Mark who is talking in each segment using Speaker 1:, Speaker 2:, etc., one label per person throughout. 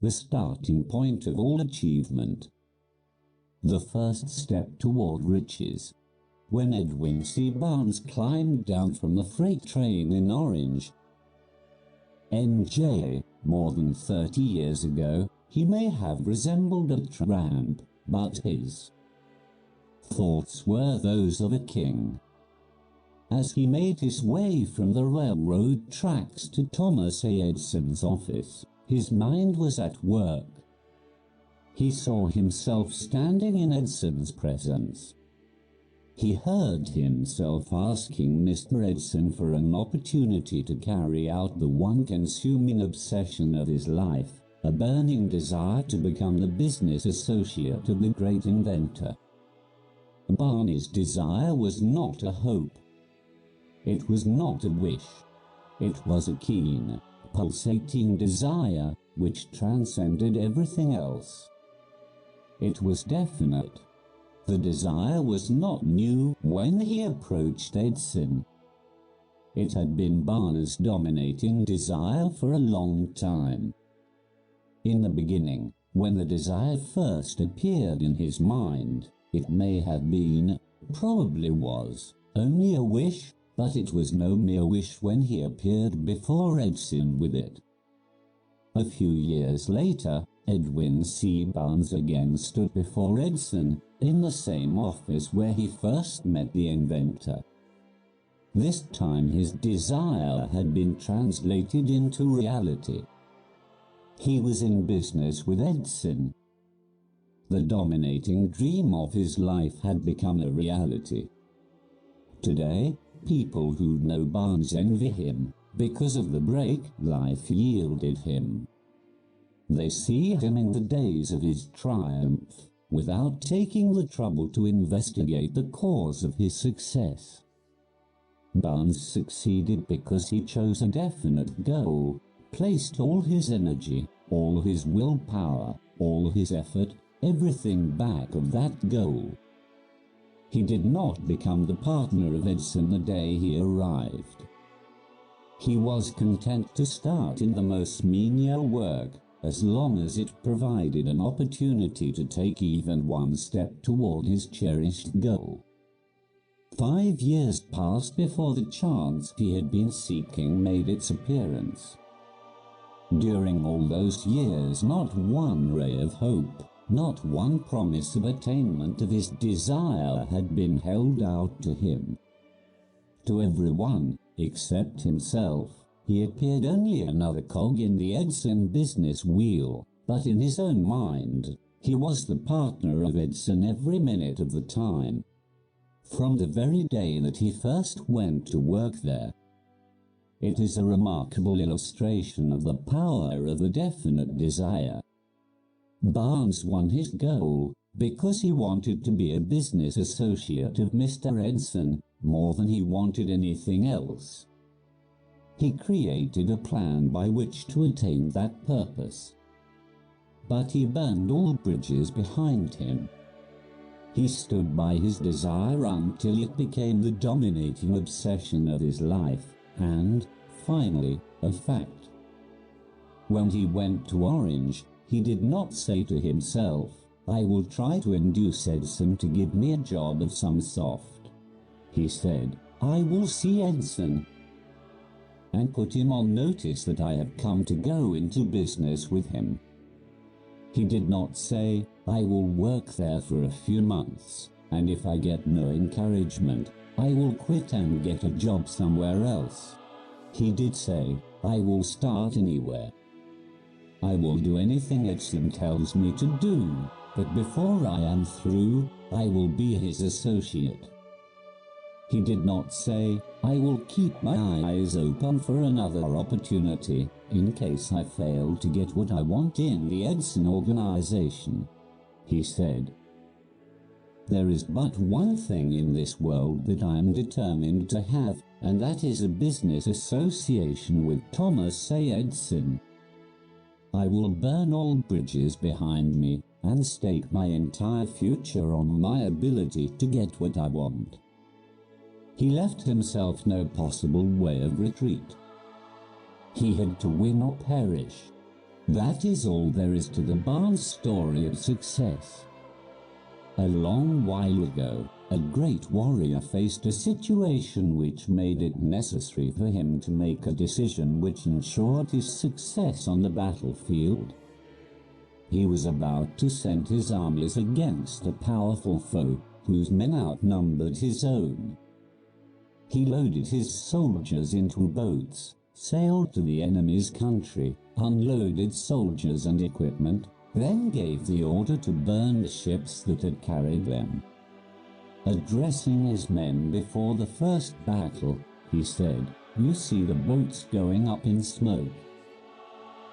Speaker 1: the starting point of all achievement. The first step toward riches. When Edwin C. Barnes climbed down from the freight train in Orange, NJ, more than 30 years ago, he may have resembled a tramp, but his thoughts were those of a king. As he made his way from the railroad tracks to Thomas A. Edison's office, his mind was at work. He saw himself standing in Edison's presence. He heard himself asking Mr. Edison for an opportunity to carry out the one consuming obsession of his life, a burning desire to become the business associate of the great inventor. Barney's desire was not a hope. It was not a wish. It was a keen, pulsating desire which transcended everything else. It was definite. The desire was not new when he approached Edison. It had been Barney's dominating desire for a long time. In the beginning, when the desire first appeared in his mind, it may have been, probably was, only a wish, but it was no mere wish when he appeared before Edison with it. A few years later, Edwin C. Barnes again stood before Edison, in the same office where he first met the inventor. This time his desire had been translated into reality. He was in business with Edison. The dominating dream of his life had become a reality. Today, people who know Barnes envy him because of the break life yielded him. They see him in the days of his triumph, without taking the trouble to investigate the cause of his success. Barnes succeeded because he chose a definite goal, placed all his energy, all his willpower, all his effort, everything back of that goal. He did not become the partner of Edison the day he arrived. He was content to start in the most menial work, as long as it provided an opportunity to take even one step toward his cherished goal. 5 years passed before the chance he had been seeking made its appearance. During all those years, not one ray of hope, not one promise of attainment of his desire had been held out to him. To everyone, except himself, he appeared only another cog in the Edison business wheel, but in his own mind, he was the partner of Edison every minute of the time. From the very day that he first went to work there. It is a remarkable illustration of the power of a definite desire. Barnes won his goal because he wanted to be a business associate of Mr. Edison more than he wanted anything else. He created a plan by which to attain that purpose. But he burned all bridges behind him. He stood by his desire until it became the dominating obsession of his life, and, finally, a fact. When he went to Orange, he did not say to himself, "I will try to induce Edison to give me a job of some sort." He said, "I will see Edison and put him on notice that I have come to go into business with him." He did not say, "I will work there for a few months, and if I get no encouragement, I will quit and get a job somewhere else." He did say, "I will start anywhere. I will do anything Edison tells me to do, but before I am through, I will be his associate." He did not say, "I will keep my eyes open for another opportunity, in case I fail to get what I want in the Edison organization." He said, "There is but one thing in this world that I am determined to have, and that is a business association with Thomas A. Edison. I will burn all bridges behind me, and stake my entire future on my ability to get what I want." He left himself no possible way of retreat. He had to win or perish. That is all there is to the barn's story of success. A long while ago, a great warrior faced a situation which made it necessary for him to make a decision which ensured his success on the battlefield. He was about to send his armies against a powerful foe, whose men outnumbered his own. He loaded his soldiers into boats, sailed to the enemy's country, unloaded soldiers and equipment, then gave the order to burn the ships that had carried them. Addressing his men before the first battle, he said, "You see the boats going up in smoke.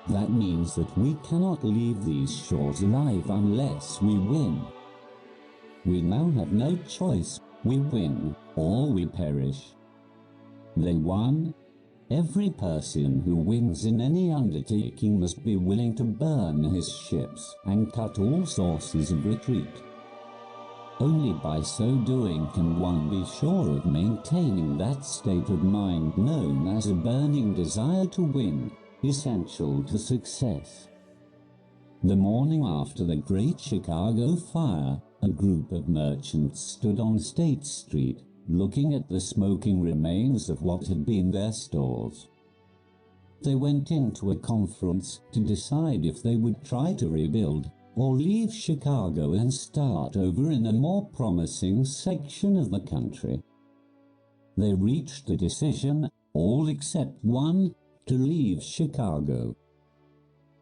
Speaker 1: That means that we cannot leave these shores alive unless we win. We now have no choice. We win, or we perish." They won. Every person who wins in any undertaking must be willing to burn his ships and cut all sources of retreat. Only by so doing can one be sure of maintaining that state of mind known as a burning desire to win, essential to success. The morning after the Great Chicago Fire, a group of merchants stood on State Street, looking at the smoking remains of what had been their stores. They went into a conference to decide if they would try to rebuild or leave Chicago and start over in a more promising section of the country. They reached a decision, all except one, to leave Chicago.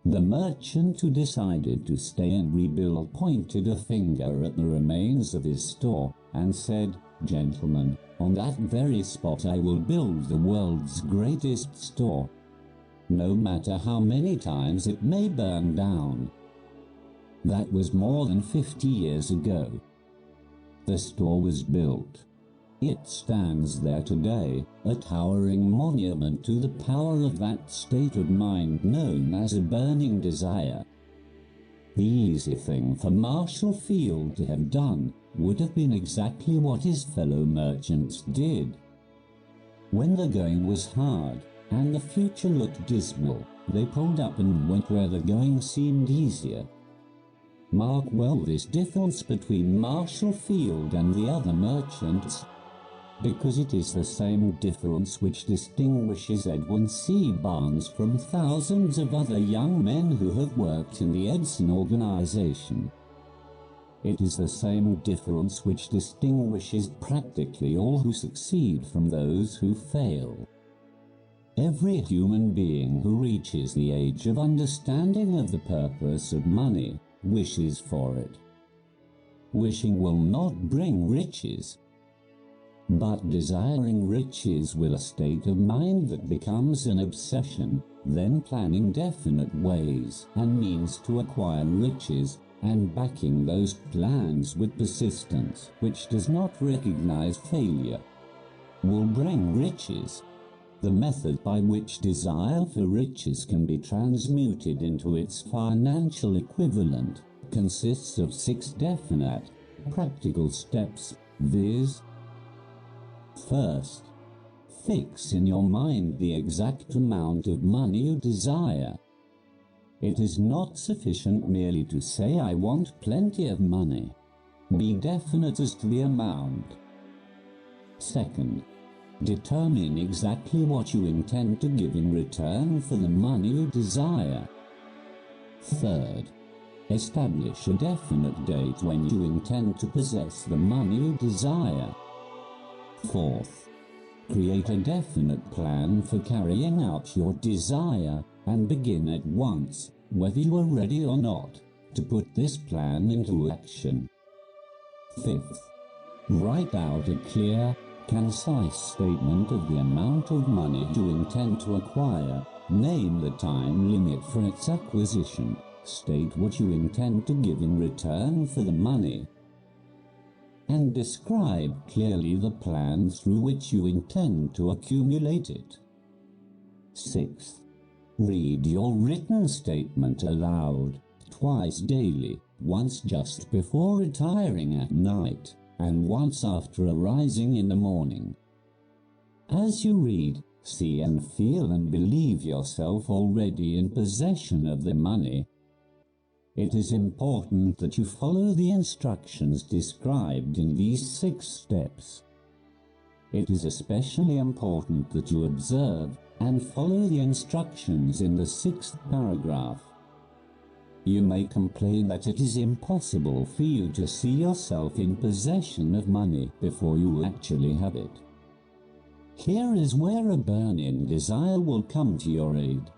Speaker 1: The merchant who decided to stay and rebuild pointed a finger at the remains of his store and said, "Gentlemen, on that very spot I will build the world's greatest store, no matter how many times it may burn down." That was more than 50 years ago. The store was built. It stands there today, a towering monument to the power of that state of mind known as a burning desire. The easy thing for Marshall Field to have done would have been exactly what his fellow merchants did. When the going was hard and the future looked dismal, they pulled up and went where the going seemed easier. Mark well this difference between Marshall Field and the other merchants, because it is the same difference which distinguishes Edwin C. Barnes from thousands of other young men who have worked in the Edison organization. It is the same difference which distinguishes practically all who succeed from those who fail. Every human being who reaches the age of understanding of the purpose of money wishes for it. Wishing will not bring riches, but desiring riches with a state of mind that becomes an obsession, then planning definite ways and means to acquire riches, and backing those plans with persistence which does not recognize failure, will bring riches. The method by which desire for riches can be transmuted into its financial equivalent consists of 6 definite, practical steps, viz. First, fix in your mind the exact amount of money you desire. It is not sufficient merely to say, "I want plenty of money." Be definite as to the amount. Second, determine exactly what you intend to give in return for the money you desire. Third, establish a definite date when you intend to possess the money you desire. Fourth, create a definite plan for carrying out your desire and begin at once, whether you are ready or not, to put this plan into action. Fifth, write out a clear, concise statement of the amount of money you intend to acquire. Name the time limit for its acquisition. State what you intend to give in return for the money, and describe clearly the plan through which you intend to accumulate it. Sixth, read your written statement aloud, twice daily, once just before retiring at night, and once after arising in the morning. As you read, see and feel and believe yourself already in possession of the money. It is important that you follow the instructions described in these 6 steps. It is especially important that you observe and follow the instructions in the 6th paragraph. You may complain that it is impossible for you to see yourself in possession of money before you actually have it. Here is where a burning desire will come to your aid.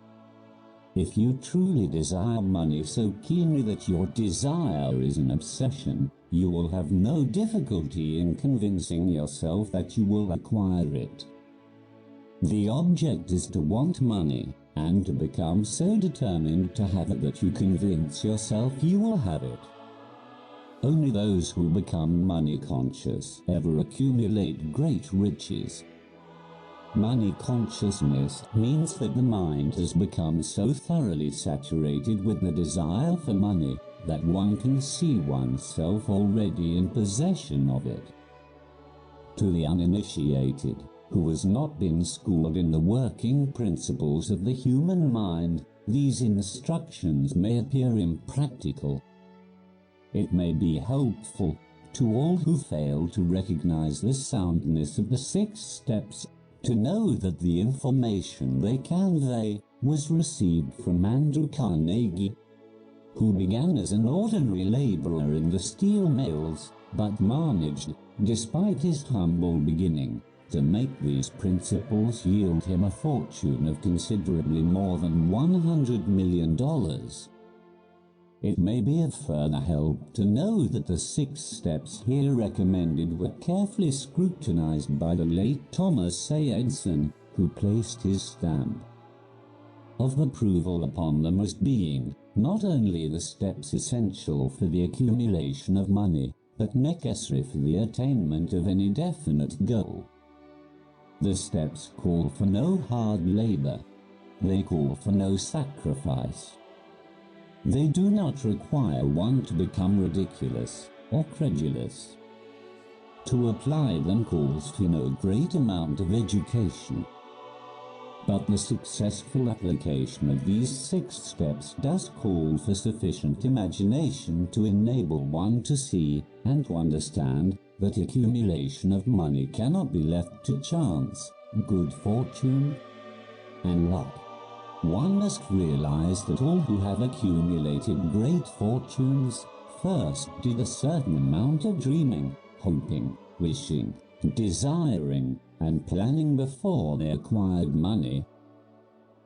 Speaker 1: If you truly desire money so keenly that your desire is an obsession, you will have no difficulty in convincing yourself that you will acquire it. The object is to want money, and to become so determined to have it that you convince yourself you will have it. Only those who become money conscious ever accumulate great riches. Money consciousness means that the mind has become so thoroughly saturated with the desire for money that one can see oneself already in possession of it. To the uninitiated, who has not been schooled in the working principles of the human mind, these instructions may appear impractical. It may be helpful to all who fail to recognize the soundness of the 6 steps to know that the information they convey was received from Andrew Carnegie, who began as an ordinary laborer in the steel mills, but managed, despite his humble beginning, to make these principles yield him a fortune of considerably more than $100 million. It may be of further help to know that the 6 steps here recommended were carefully scrutinized by the late Thomas A. Edison, who placed his stamp of approval upon them as being not only the steps essential for the accumulation of money, but necessary for the attainment of any definite goal. The steps call for no hard labor. They call for no sacrifice. They do not require one to become ridiculous or credulous. To apply them calls for no great amount of education. But the successful application of these 6 steps does call for sufficient imagination to enable one to see and to understand that accumulation of money cannot be left to chance, good fortune, and luck. One must realize that all who have accumulated great fortunes first did a certain amount of dreaming, hoping, wishing, desiring, and planning before they acquired money.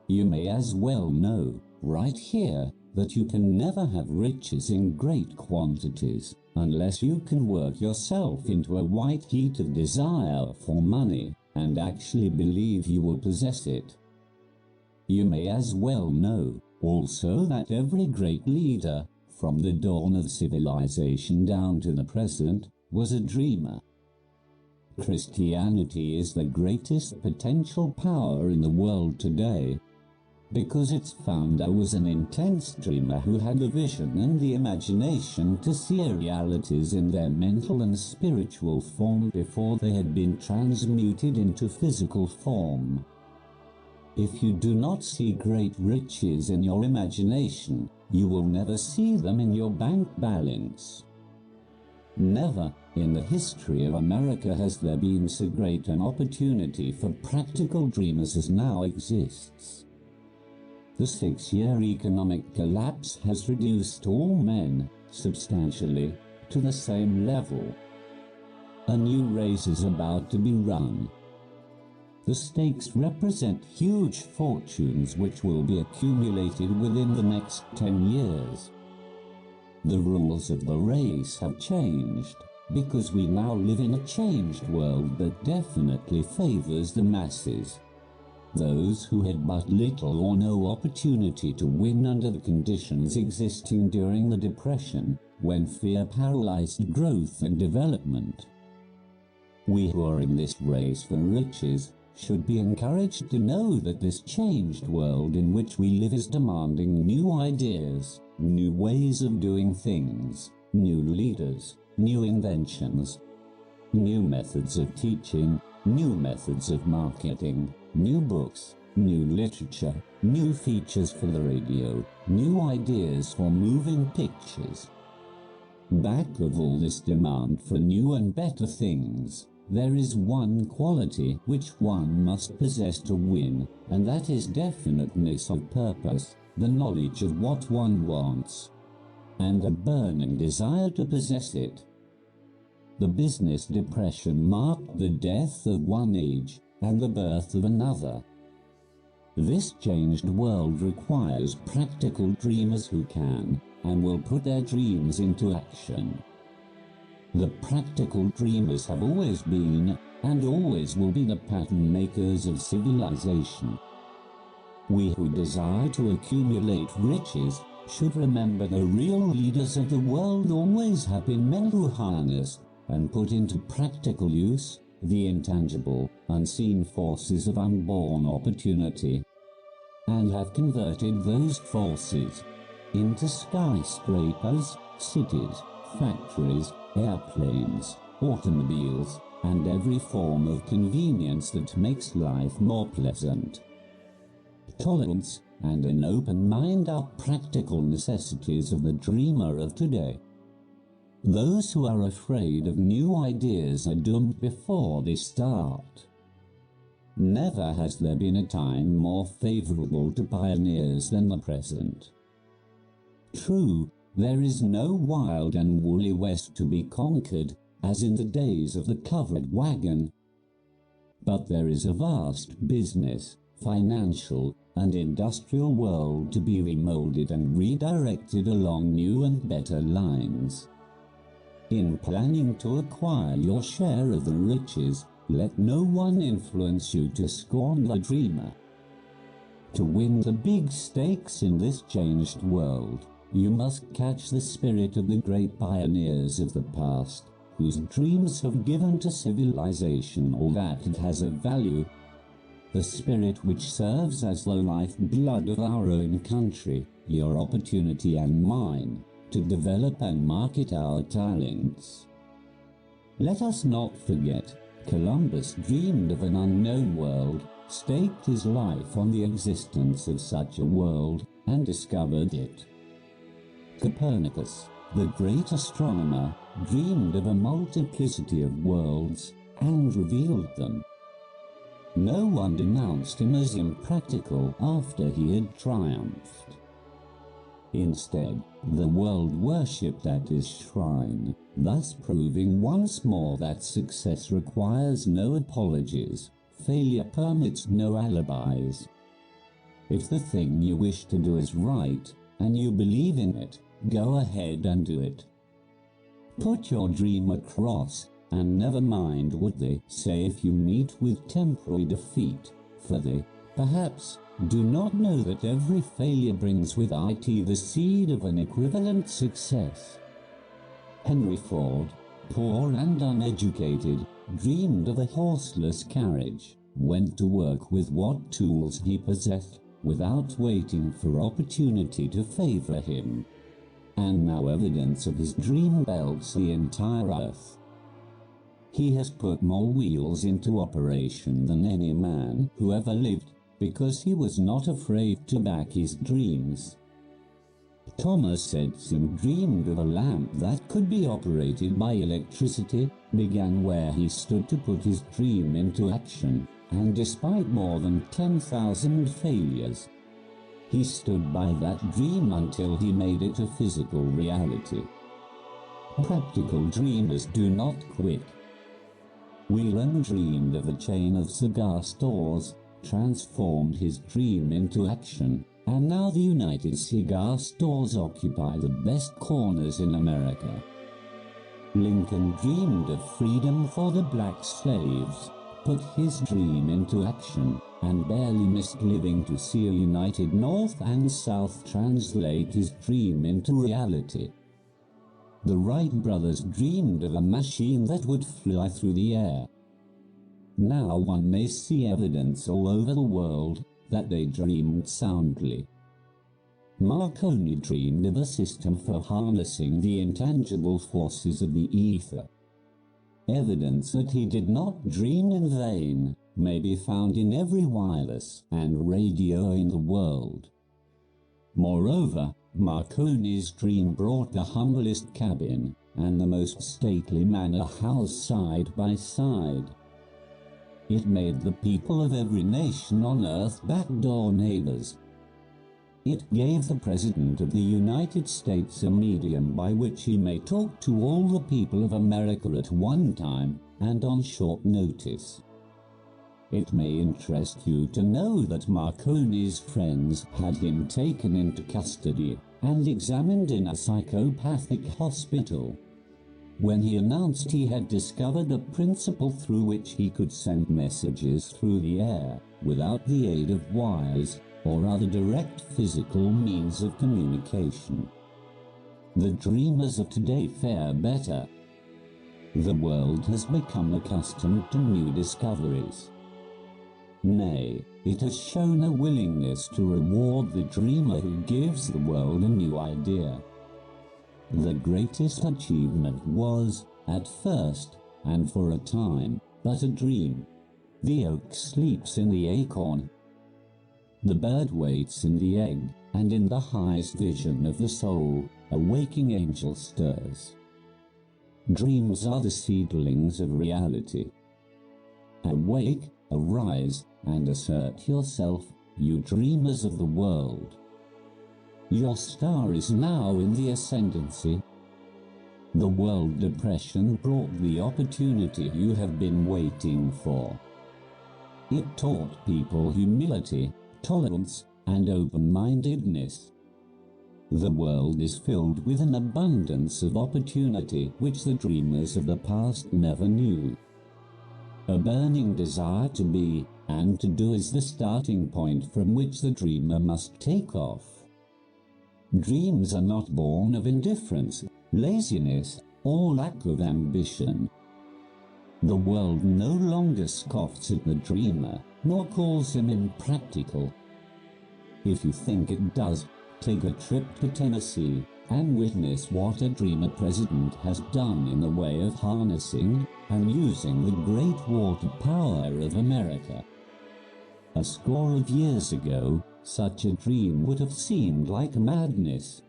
Speaker 1: You may as well know, right here, that you can never have riches in great quantities unless you can work yourself into a white heat of desire for money and actually believe you will possess it. You may as well know, also, that every great leader, from the dawn of civilization down to the present, was a dreamer. Christianity is the greatest potential power in the world today, because its founder was an intense dreamer who had the vision and the imagination to see realities in their mental and spiritual form before they had been transmuted into physical form. If you do not see great riches in your imagination, you will never see them in your bank balance. Never in the history of America has there been so great an opportunity for practical dreamers as now exists. The 6-year economic collapse has reduced all men, substantially, to the same level. A new race is about to be run. The stakes represent huge fortunes which will be accumulated within the next 10 years. The rules of the race have changed, because we now live in a changed world that definitely favors the masses. Those who had but little or no opportunity to win under the conditions existing during the Depression, when fear paralyzed growth and development. We who are in this race for riches should be encouraged to know that this changed world in which we live is demanding new ideas, new ways of doing things, new leaders, new inventions, new methods of teaching, new methods of marketing, new books, new literature, new features for the radio, new ideas for moving pictures. Back of all this demand for new and better things, there is one quality which one must possess to win, and that is definiteness of purpose, the knowledge of what one wants, and a burning desire to possess it. The business depression marked the death of one age and the birth of another. This changed world requires practical dreamers who can and will put their dreams into action. The practical dreamers have always been and always will be the pattern makers of civilization. We who desire to accumulate riches should remember the real leaders of the world always have been men who harnessed and put into practical use the intangible, unseen forces of unborn opportunity, and have converted those forces into skyscrapers, cities, factories, airplanes, automobiles, and every form of convenience that makes life more pleasant. Tolerance and an open mind are practical necessities of the dreamer of today. Those who are afraid of new ideas are doomed before they start. Never has there been a time more favorable to pioneers than the present. True, there is no wild and woolly West to be conquered, as in the days of the covered wagon. But there is a vast business, financial, and industrial world to be remolded and redirected along new and better lines. In planning to acquire your share of the riches, let no one influence you to scorn the dreamer. To win the big stakes in this changed world, you must catch the spirit of the great pioneers of the past, whose dreams have given to civilization all that it has of value. The spirit which serves as the lifeblood of our own country, your opportunity and mine, to develop and market our talents. Let us not forget, Columbus dreamed of an unknown world, staked his life on the existence of such a world, and discovered it. Copernicus, the great astronomer, dreamed of a multiplicity of worlds, and revealed them. No one denounced him as impractical after he had triumphed. Instead, the world worshipped at his shrine, thus proving once more that success requires no apologies, failure permits no alibis. If the thing you wish to do is right, and you believe in it, go ahead and do it. Put your dream across, and never mind what they say if you meet with temporary defeat, for they, perhaps, do not know that every failure brings with it the seed of an equivalent success. Henry Ford, poor and uneducated, dreamed of a horseless carriage, went to work with what tools he possessed, without waiting for opportunity to favor him. And now evidence of his dream belts the entire earth. He has put more wheels into operation than any man who ever lived, because he was not afraid to back his dreams. Thomas Edison dreamed of a lamp that could be operated by electricity, began where he stood to put his dream into action, and despite more than 10,000 failures, he stood by that dream until he made it a physical reality. Practical dreamers do not quit. Whelan dreamed of a chain of cigar stores, transformed his dream into action, and now the United Cigar Stores occupy the best corners in America. Lincoln dreamed of freedom for the black slaves, put his dream into action, and barely missed living to see a united North and South translate his dream into reality. The Wright brothers dreamed of a machine that would fly through the air. Now one may see evidence all over the world that they dreamed soundly. Marconi dreamed of a system for harnessing the intangible forces of the ether. Evidence that he did not dream in vain, may be found in every wireless and radio in the world. Moreover, Marconi's dream brought the humblest cabin and the most stately manor house side by side. It made the people of every nation on earth backdoor neighbors. It gave the President of the United States a medium by which he may talk to all the people of America at one time and on short notice. It may interest you to know that Marconi's friends had him taken into custody and examined in a psychopathic hospital. When he announced he had discovered a principle through which he could send messages through the air without the aid of wires or other direct physical means of communication. The dreamers of today fare better. The world has become accustomed to new discoveries. Nay, it has shown a willingness to reward the dreamer who gives the world a new idea. The greatest achievement was, at first, and for a time, but a dream. The oak sleeps in the acorn. The bird waits in the egg, and in the highest vision of the soul, a waking angel stirs. Dreams are the seedlings of reality. Awake, arise, and assert yourself, you dreamers of the world. Your star is now in the ascendancy. The world depression brought the opportunity you have been waiting for. It taught people humility, tolerance, and open-mindedness. The world is filled with an abundance of opportunity which the dreamers of the past never knew. A burning desire to be and to do is the starting point from which the dreamer must take off. Dreams are not born of indifference, laziness, or lack of ambition. The world no longer scoffs at the dreamer, nor calls him impractical. If you think it does, take a trip to Tennessee and witness what a dreamer president has done in the way of harnessing and using the great water power of America. A score of years ago, such a dream would have seemed like madness.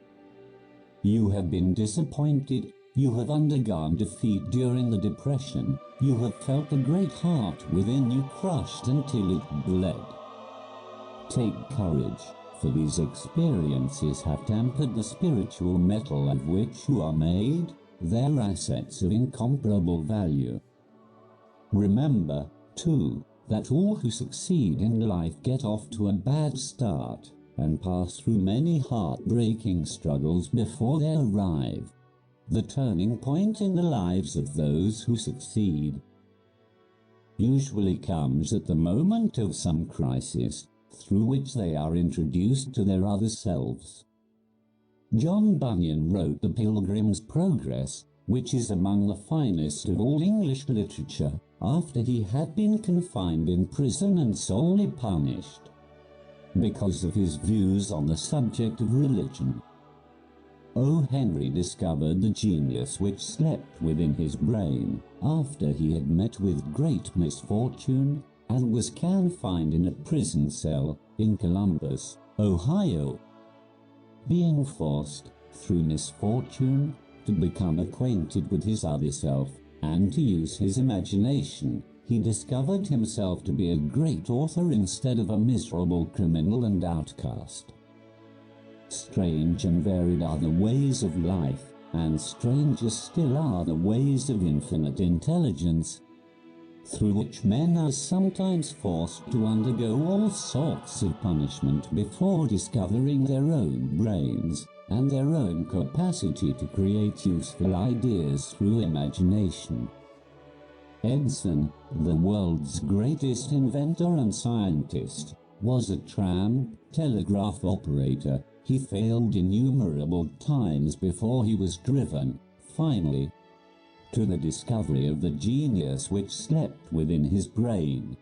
Speaker 1: You have been disappointed, you have undergone defeat during the Depression, you have felt a great heart within you crushed until it bled. Take courage, for these experiences have tempered the spiritual metal of which you are made, their assets of incomparable value. Remember, too, that all who succeed in life get off to a bad start and pass through many heartbreaking struggles before they arrive. The turning point in the lives of those who succeed usually comes at the moment of some crisis through which they are introduced to their other selves. John Bunyan wrote The Pilgrim's Progress, which is among the finest of all English literature, after he had been confined in prison and sorely punished because of his views on the subject of religion. O. Henry discovered the genius which slept within his brain after he had met with great misfortune and was confined in a prison cell in Columbus, Ohio. Being forced, through misfortune, to become acquainted with his other self and to use his imagination, he discovered himself to be a great author instead of a miserable criminal and outcast. Strange and varied are the ways of life, and stranger still are the ways of infinite intelligence, through which men are sometimes forced to undergo all sorts of punishment before discovering their own brains and their own capacity to create useful ideas through imagination. Edison, the world's greatest inventor and scientist, was a tramp telegraph operator. He failed innumerable times before he was driven, finally, to the discovery of the genius which slept within his brain.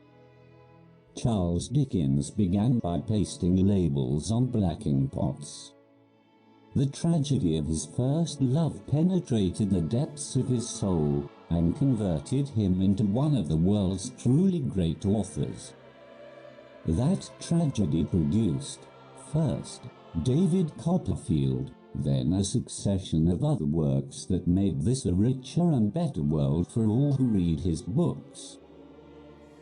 Speaker 1: Charles Dickens began by pasting labels on blacking pots. The tragedy of his first love penetrated the depths of his soul, and converted him into one of the world's truly great authors. That tragedy produced, first, David Copperfield, then a succession of other works that made this a richer and better world for all who read his books.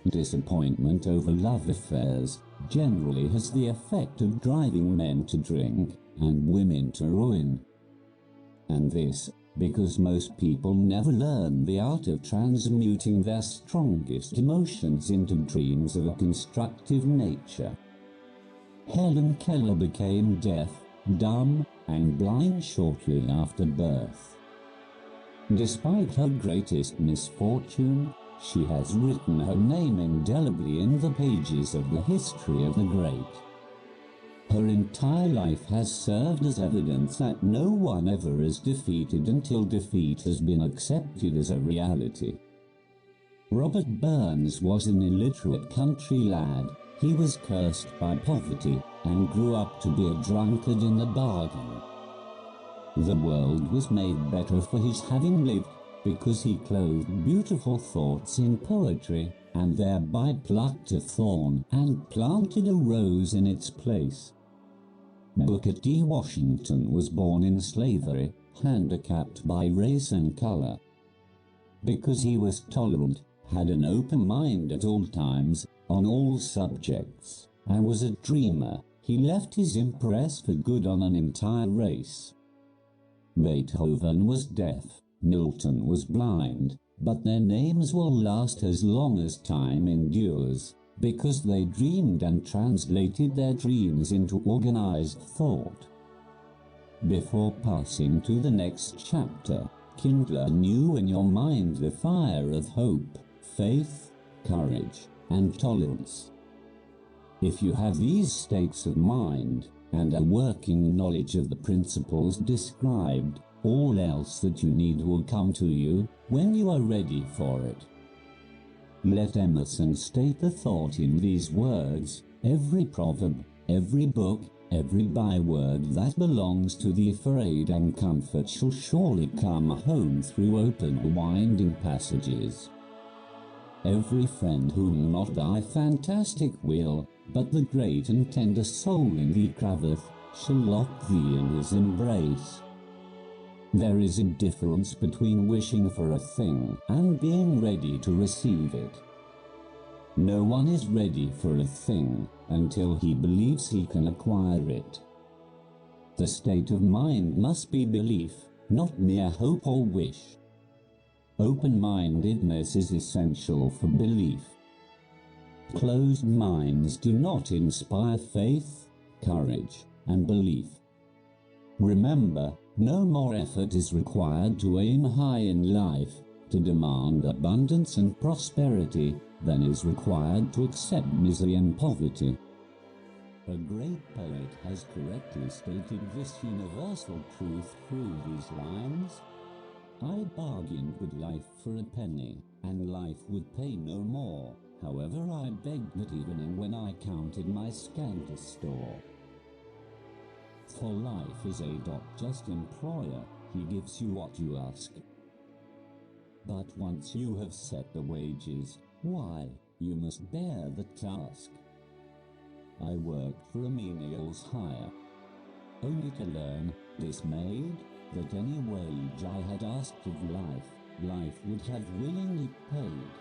Speaker 1: Disappointment over love affairs generally has the effect of driving men to drink and women to ruin. And this, because most people never learn the art of transmuting their strongest emotions into dreams of a constructive nature. Helen Keller became deaf, dumb, and blind shortly after birth. Despite her greatest misfortune, she has written her name indelibly in the pages of the history of the great. Her entire life has served as evidence that no one ever is defeated until defeat has been accepted as a reality. Robert Burns was an illiterate country lad. He was cursed by poverty and grew up to be a drunkard in the bargain. The world was made better for his having lived, because he clothed beautiful thoughts in poetry, and thereby plucked a thorn and planted a rose in its place. Booker T. Washington was born in slavery, handicapped by race and color. Because he was tolerant, had an open mind at all times, on all subjects, and was a dreamer, he left his impress for good on an entire race. Beethoven was deaf, Milton was blind, but their names will last as long as time endures, because they dreamed and translated their dreams into organized thought. Before passing to the next chapter, kindle anew in your mind the fire of hope, faith, courage, and tolerance. If you have these states of mind, and a working knowledge of the principles described, all else that you need will come to you when you are ready for it. Let Emerson state the thought in these words: every proverb, every book, every byword that belongs to the afraid and comfort shall surely come home through open winding passages. Every friend whom not thy fantastic will, but the great and tender soul in thee craveth, shall lock thee in his embrace. There is a difference between wishing for a thing and being ready to receive it. No one is ready for a thing until he believes he can acquire it. The state of mind must be belief, not mere hope or wish. Open-mindedness is essential for belief. Closed minds do not inspire faith, courage, and belief. Remember, no more effort is required to aim high in life, to demand abundance and prosperity, than is required to accept misery and poverty. A great poet has correctly stated this universal truth through these lines: I bargained with life for a penny, and life would pay no more. However, I begged that evening when I counted my scantest store. For life is a just employer, he gives you what you ask. But once you have set the wages, why, you must bear the task. I worked for a menial's hire, only to learn, dismayed, that any wage I had asked of life, life would have willingly paid.